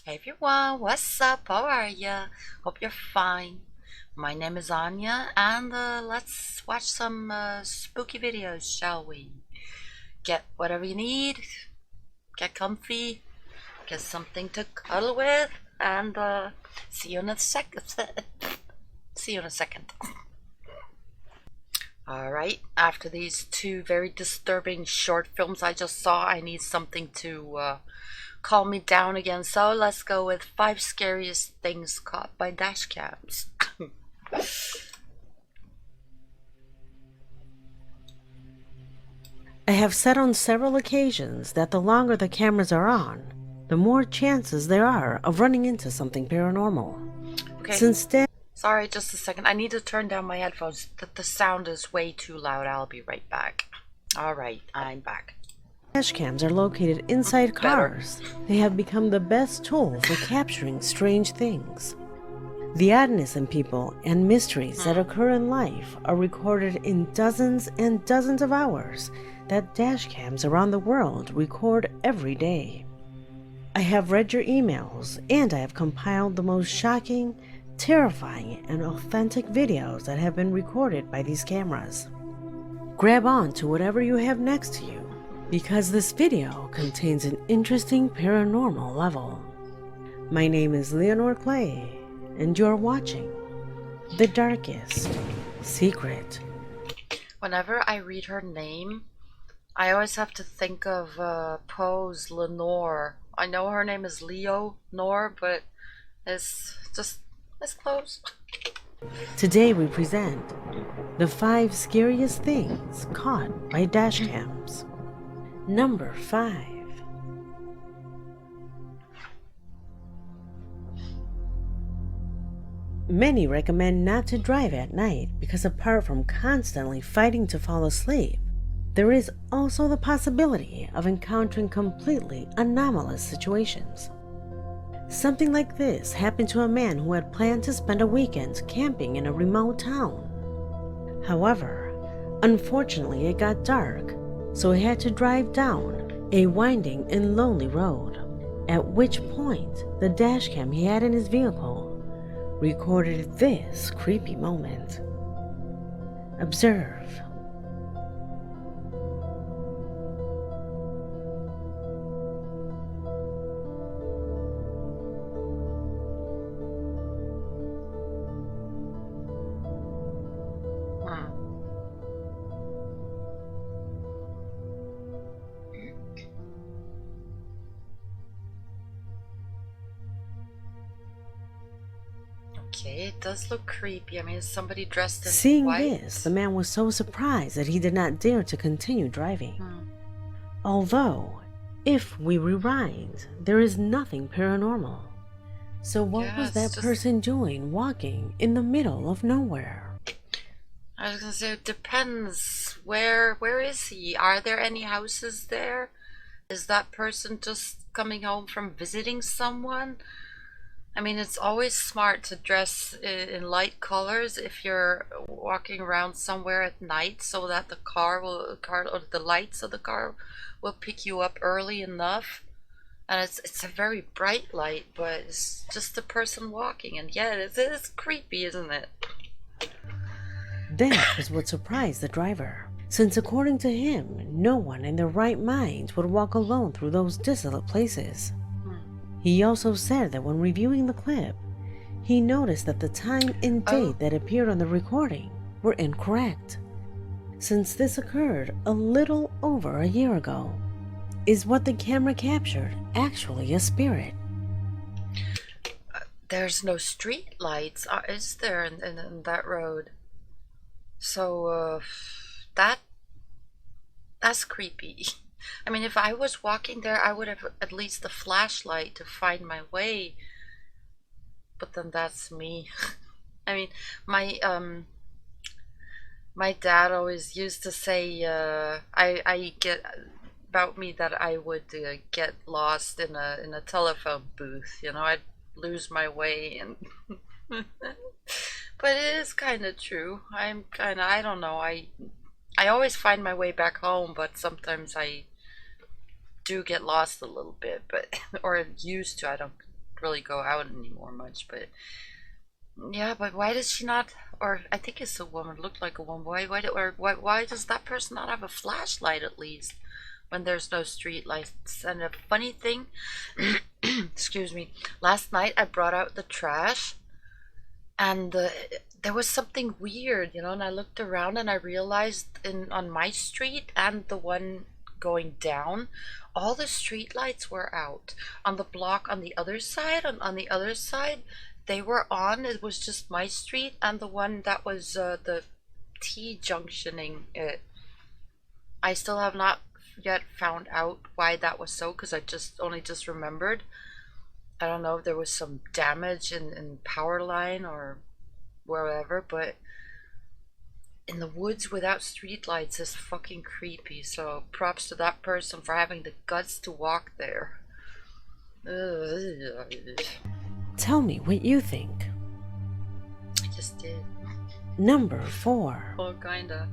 Hey everyone, what's up? How are ya? Hope you're fine. My name is Anya, and let's watch some spooky videos, shall we? Get whatever you need, get comfy, get something to cuddle with, and see you in a second. See you in a second. Alright, after these two very disturbing short films I just saw, I need something to calm me down again. So let's go with 5 scariest things caught by dash cams. I have said on several occasions that the longer the cameras are on, the more chances there are of running into something paranormal. Okay, Since sorry, just a second. I need to turn down my headphones. The sound is way too loud. I'll be right back. Alright, I'm back. dash cams are located inside cars, they have become the best tool for capturing strange things. The oddness in people and mysteries that occur in life are recorded in dozens and dozens of hours that dash cams around the world record every day. I have read your emails, and I have compiled the most shocking, terrifying, and authentic videos that have been recorded by these cameras. Grab on to whatever you have next to you, because this video contains an interesting paranormal level. My name is Leonore Clay, and you're watching The Darkest Secret. Whenever I read her name, I always have to think of Poe's Lenore. I know her name is Leonore, but it's close. Today we present the 5 scariest things caught by dash cams. Number 5. Many recommend not to drive at night because apart from constantly fighting to fall asleep, there is also the possibility of encountering completely anomalous situations. Something like this happened to a man who had planned to spend a weekend camping in a remote town. However, unfortunately it got dark, so he had to drive down a winding and lonely road, at which point the dashcam he had in his vehicle recorded this creepy moment. Observe. Okay, it does look creepy. I mean, is somebody dressed in Seeing white? this, the man was so surprised that he did not dare to continue driving. Although, if we rewind, there is nothing paranormal. So what Yeah, was it's that just- person doing walking in the middle of nowhere? I was gonna say, it depends. Where is he? Are there any houses there? Is that person just coming home from visiting someone? I mean, it's always smart to dress in light colors if you're walking around somewhere at night, so that the car or the lights of the car will pick you up early enough. And it's a very bright light, but it's just a person walking, and yeah, it is creepy, isn't it? That is what surprised the driver, since according to him, no one in their right mind would walk alone through those desolate places. He also said that when reviewing the clip, he noticed that the time and date that appeared on the recording were incorrect. Since this occurred a little over a year ago, is what the camera captured actually a spirit? There's no street lights, is there, in that road? So that's creepy. I mean, if I was walking there, I would have at least a flashlight to find my way. But then that's me. I mean, my dad always used to say, I get about me that I would get lost in a telephone booth. You know, I'd lose my way and. But it is kind of true. I don't know. I always find my way back home, but sometimes I do get lost a little bit, but or used to. I don't really go out anymore much, but yeah, but why does she not? Or I think it's a woman. Looked like a woman. Why does that person not have a flashlight at least when there's no street lights? And a funny thing, excuse me. Last night I brought out the trash, and there was something weird, you know. And I looked around and I realized on my street and the one going down, all the street lights were out. On the block on the other side, on the other side, they were on. It was just my street and the one that was the T junctioning it. I still have not yet found out why that was so, because I only just remembered. I don't know if there was some damage in power line or wherever, but in the woods without streetlights is fucking creepy. So props to that person for having the guts to walk there. Ugh. Tell me what you think. I just did. Number 4. Well, kinda.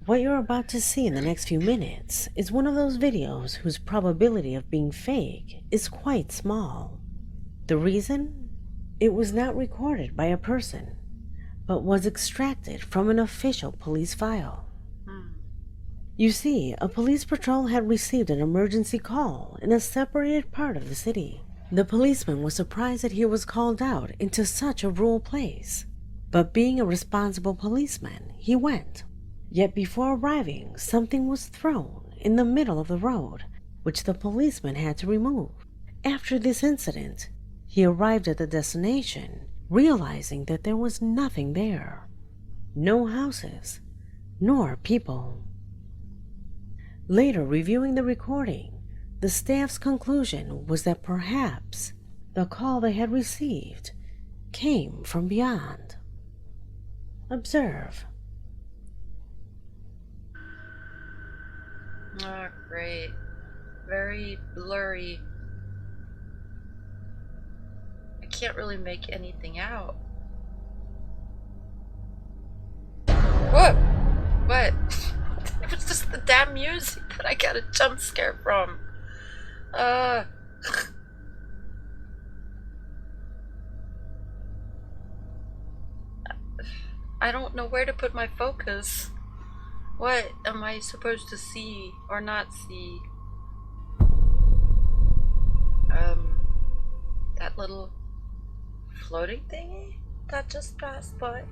What you're about to see in the next few minutes is one of those videos whose probability of being fake is quite small. The reason? It was not recorded by a person, but was extracted from an official police file. You see, a police patrol had received an emergency call in a separated part of the city. The policeman was surprised that he was called out into such a rural place, but being a responsible policeman, he went. Yet before arriving, something was thrown in the middle of the road, which the policeman had to remove. After this incident, he arrived at the destination, realizing that there was nothing there. No houses, nor people. Later, reviewing the recording, the staff's conclusion was that perhaps the call they had received came from beyond. Observe. Oh, great. Very blurry. I can't really make anything out. What? What? It was just the damn music that I got a jump scare from. I don't know where to put my focus. What am I supposed to see or not see? That little floating thingy that just passed by.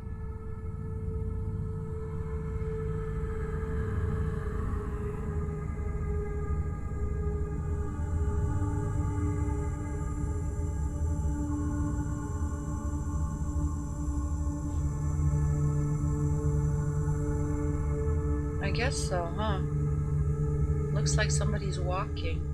I guess so, huh? Looks like somebody's walking.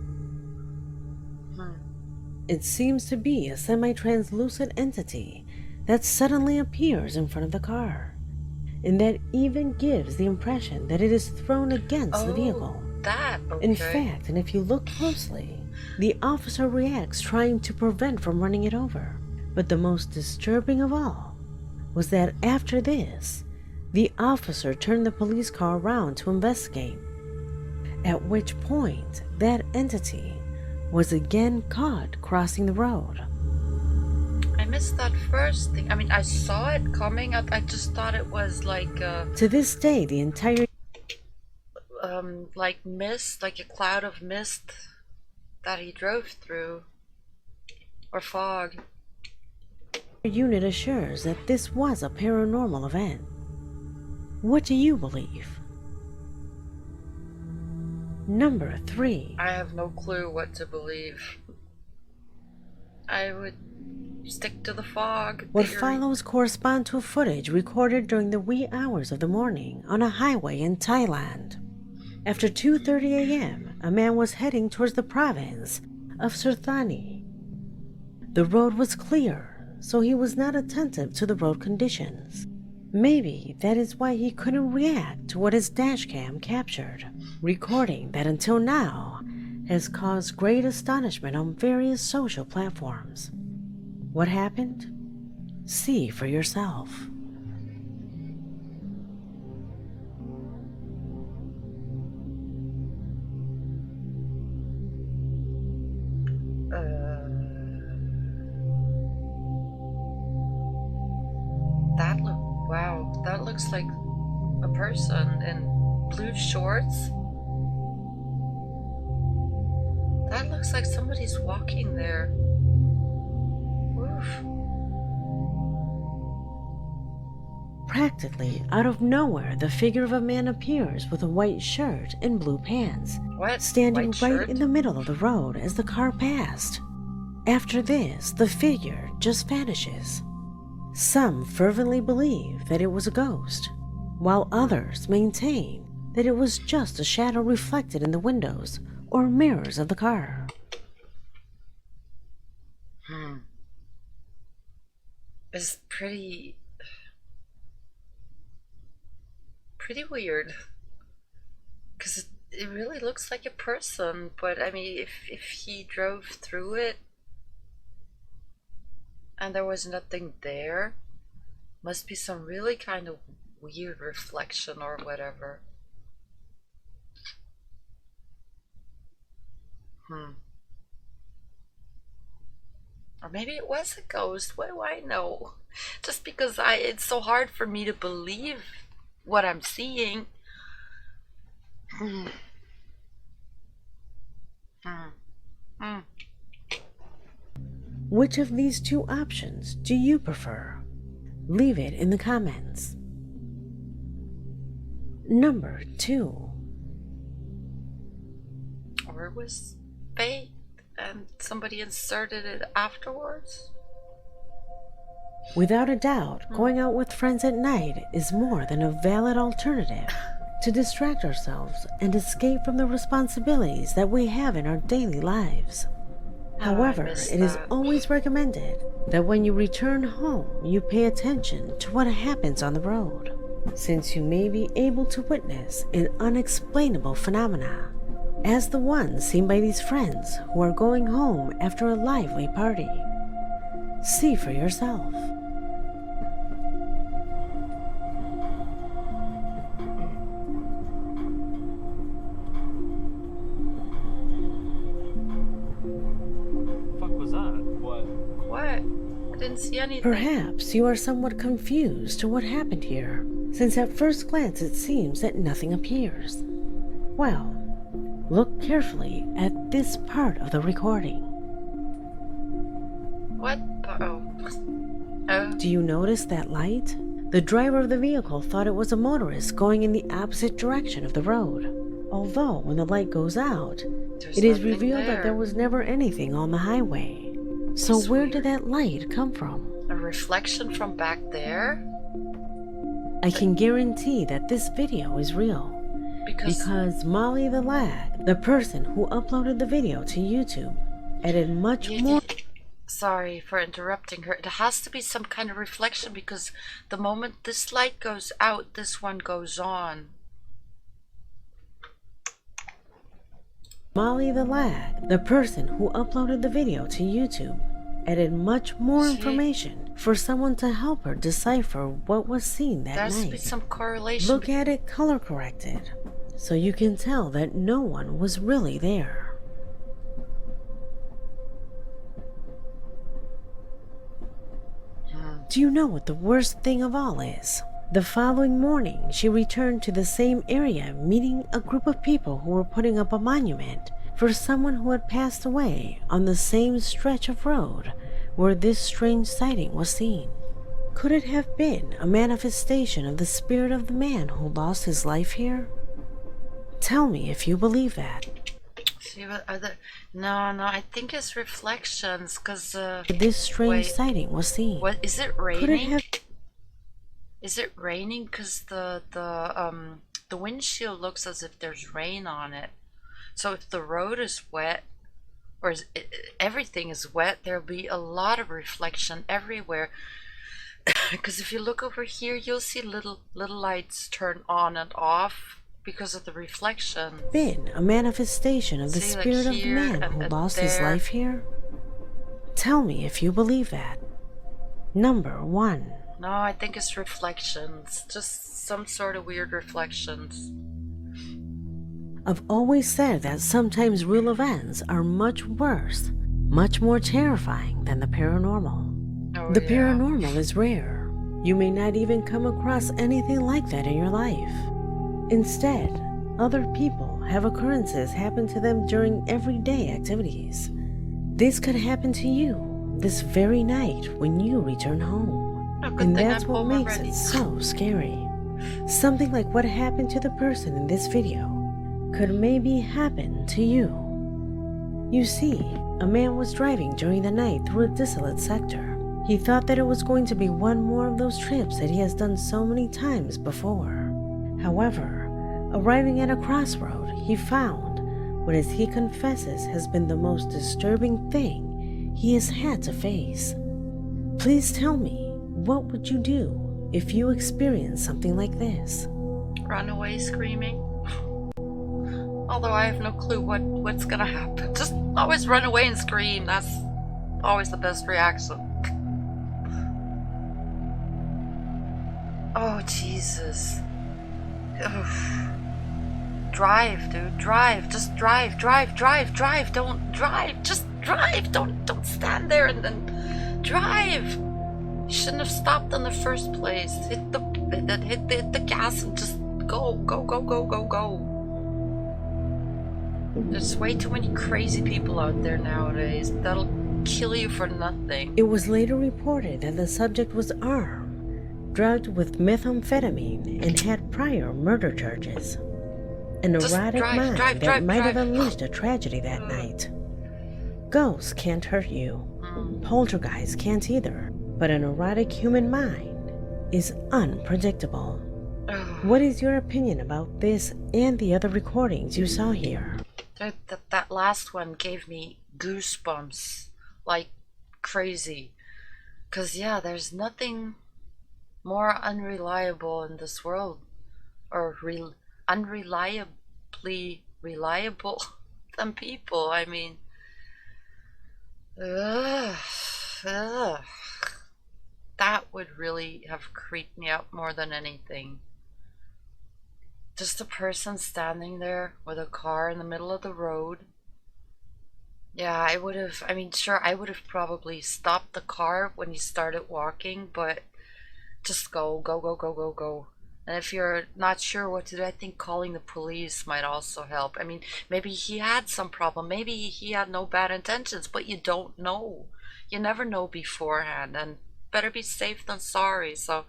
It seems to be a semi-translucent entity that suddenly appears in front of the car, and that even gives the impression that it is thrown against the vehicle. Okay. In fact, and if you look closely, the officer reacts trying to prevent from running it over. But the most disturbing of all was that after this, the officer turned the police car around to investigate, at which point that entity was again caught crossing the road. I missed that first thing. I mean, I saw it coming. I just thought it was like To this day, the entire like mist, like a cloud of mist that he drove through, or fog. unit assures that this was a paranormal event. What do you believe? Number 3. I have no clue what to believe. I would stick to the fog. What theory. follows correspond to footage recorded during the wee hours of the morning on a highway in Thailand. After 2:30 a.m., a man was heading towards the province of Sirthani. The road was clear, so he was not attentive to the road conditions. Maybe that is why he couldn't react to what his dashcam captured, recording that until now has caused great astonishment on various social platforms. What happened? See for yourself. looks like a person in blue shorts. That looks like somebody's walking there. Oof. Practically out of nowhere, the figure of a man appears with a white shirt and blue pants, What? standing White right shirt? in the middle of the road as the car passed. After this, the figure just vanishes. Some fervently believe that it was a ghost, while others maintain that it was just a shadow reflected in the windows or mirrors of the car. It's pretty weird, because it really looks like a person, but I mean, if he drove through it and there was nothing there, must be some really kind of weird reflection or whatever. Or maybe it was a ghost. What do I know? Just because it's so hard for me to believe what I'm seeing. Which of these two options do you prefer? Leave it in the comments. Number 2. Or it was fake and somebody inserted it afterwards? Without a doubt, going out with friends at night is more than a valid alternative to distract ourselves and escape from the responsibilities that we have in our daily lives. However, it is always recommended that when you return home, you pay attention to what happens on the road, since you may be able to witness an unexplainable phenomena, as the one seen by these friends who are going home after a lively party. See for yourself. What? I didn't see anything. Perhaps you are somewhat confused to what happened here, since at first glance it seems that nothing appears. Well, look carefully at this part of the recording. What? Oh. Do you notice that light? The driver of the vehicle thought it was a motorist going in the opposite direction of the road. Although when the light goes out, it is revealed that there was never anything on the highway. So That's where weird. did that light come from? A reflection from back there? I can guarantee that this video is real. Because Molly the lad, the person who uploaded the video to YouTube, added much more. Sorry for interrupting her. It has to be some kind of reflection, because the moment this light goes out, this one goes on. Molly the lad, the person who uploaded the video to YouTube, added much more information for someone to help her decipher what was seen that There has to be night. some correlation. Look at it color corrected, so you can tell that no one was really there. Do you know what the worst thing of all is? The following morning, she returned to the same area, meeting a group of people who were putting up a monument for someone who had passed away on the same stretch of road where this strange sighting was seen. Could it have been a manifestation of the spirit of the man who lost his life here? Tell me if you believe that. See what other? No, I think it's reflections, because This strange sighting was seen. What is it raining? Could it have? Is it raining? Because the windshield looks as if there's rain on it. So if the road is wet, or everything is wet, there'll be a lot of reflection everywhere. Because if you look over here, you'll see little lights turn on and off because of the reflection. Been a manifestation of the See, like spirit of the here man who and lost his there. life here? Tell me if you believe that. Number 1. No, I think it's reflections. Just some sort of weird reflections. I've always said that sometimes real events are much worse, much more terrifying than the paranormal. Oh, The yeah. paranormal is rare, You may not even come across anything like that in your life. Instead, other people have occurrences happen to them during everyday activities. This could happen to you this very night when you return home. And that's what makes it so scary. Something like what happened to the person in this video could maybe happen to you. You see, a man was driving during the night through a desolate sector. He thought that it was going to be one more of those trips that he has done so many times before. However, arriving at a crossroad, he found what, as he confesses, has been the most disturbing thing he has had to face. Please tell me, what would you do if you experienced something like this? Run away screaming. Although I have no clue what's gonna happen. Just always run away and scream. That's always the best reaction. Oh, Jesus. Ugh. Drive, dude. Drive. Just drive. Don't drive. Just drive. Don't stand there and then drive. You shouldn't have stopped in the first place. Hit the gas and just go. There's way too many crazy people out there nowadays. That'll kill you for nothing. It was later reported that the subject was armed, drugged with methamphetamine, and had prior murder charges. An erratic mind that might have unleashed a tragedy that night. Ghosts can't hurt you. Poltergeists can't either. But an erratic human mind is unpredictable. What is your opinion about this and the other recordings you saw here? That last one gave me goosebumps like crazy. 'Cause yeah, there's nothing more unreliable in this world, or unreliably reliable than people. I mean, that would really have creeped me out more than anything. Just a person standing there with a car in the middle of the road. Yeah, I would have, I mean, sure, I would have probably stopped the car when he started walking, but just go. And if you're not sure what to do, I think calling the police might also help. I mean, maybe he had some problem. Maybe he had no bad intentions, but you don't know. You never know beforehand, and better be safe than sorry. So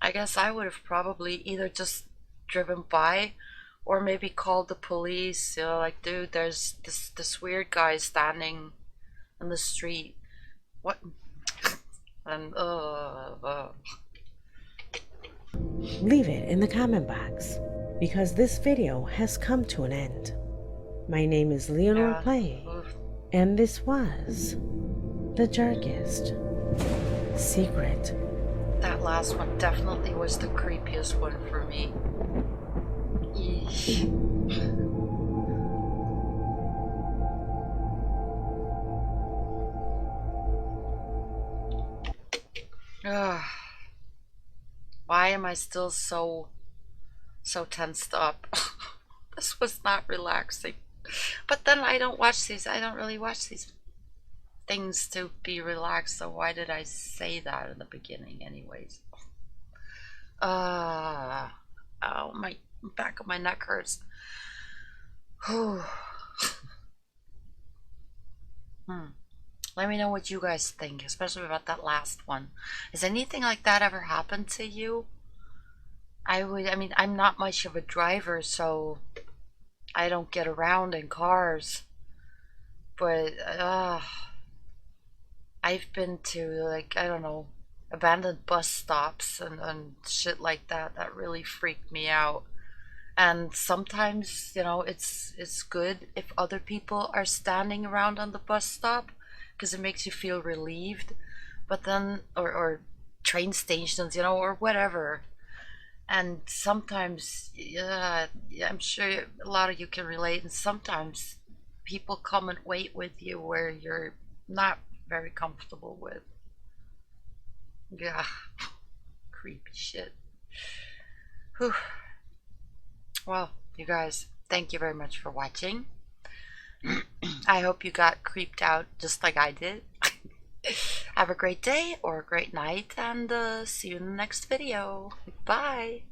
I guess I would have probably either just driven by or maybe called the police. You know, like, dude, there's this weird guy standing in the street. What? And Leave it in the comment box, because this video has come to an end. My name is Leonor Play, and this was The Darkest Secret. That last one definitely was the creepiest one for me. Eesh. Why am I still so tensed up? This was not relaxing. But then I don't really watch these things to be relaxed, so why did I say that in the beginning anyways? Oh, my back of my neck hurts. Let me know what you guys think, especially about that last one. Has anything like that ever happened to you? I mean, I'm not much of a driver, so I don't get around in cars. But, I've been to, like, I don't know, abandoned bus stops and shit like that. That really freaked me out. And sometimes, you know, it's good if other people are standing around on the bus stop, because it makes you feel relieved. But then, or train stations, you know, or whatever. And sometimes, yeah, I'm sure a lot of you can relate, and sometimes people come and wait with you where you're not very comfortable with. Yeah, creepy shit. Whew. Well, you guys, thank you very much for watching. I hope you got creeped out just like I did. Have a great day or a great night, and see you in the next video. Bye!